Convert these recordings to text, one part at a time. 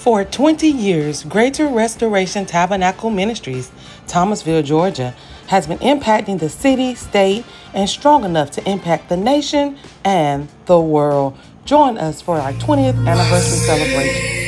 For 20 years, Greater Restoration Tabernacle Ministries, Thomasville, Georgia, has been impacting the city, state, and strong enough to impact the nation and the world. Join us for our 20th anniversary celebration.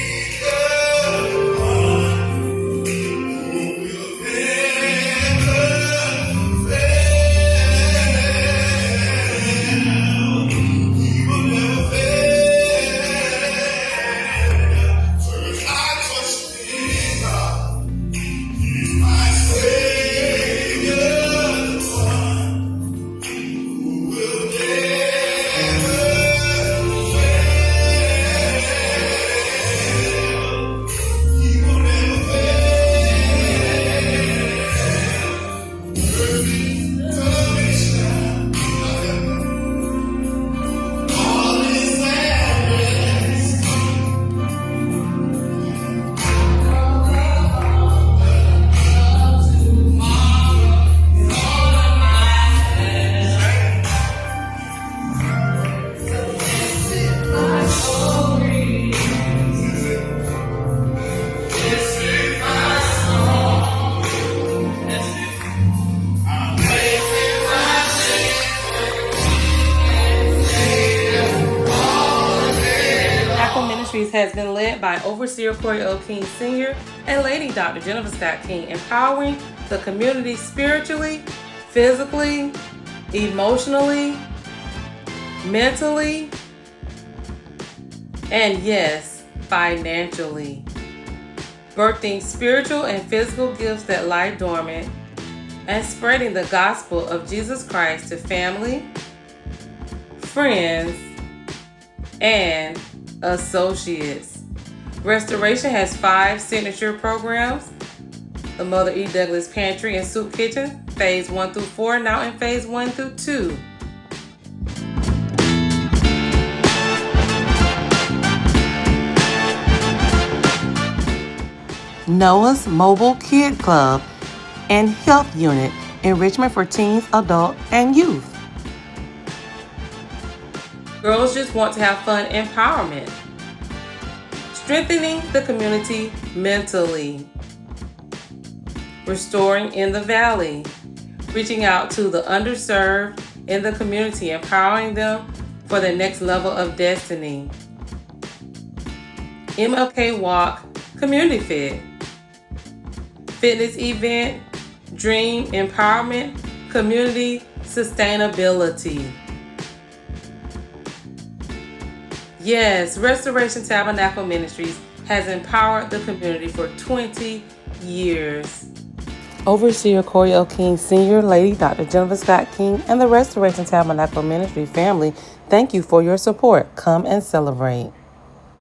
Ministries has been led by Overseer Corey O. King Sr. and Lady Dr. Jennifer Scott King, empowering the community spiritually, physically, emotionally, mentally, and yes, financially. Birthing spiritual and physical gifts that lie dormant and spreading the gospel of Jesus Christ to family, friends, and associates. Restoration has 5 signature programs: the Mother E. Douglas Pantry and Soup Kitchen, Phase 1 through 4, now in Phase 1 through 2. Noah's Mobile Kid Club and Health Unit, enrichment for teens, adult, and youth. Girls Just Want to Have Fun Empowerment. Strengthening the community mentally. Restoring in the Valley. Reaching out to the underserved in the community, empowering them for the next level of destiny. MLK Walk Community Fit. Fitness event, Dream Empowerment, Community Sustainability. Yes, Restoration Tabernacle Ministries has empowered the community for 20 years. Overseer Corey O. King Sr., Lady Dr. Jennifer Scott King, and the Restoration Tabernacle Ministry family, thank you for your support. Come and celebrate.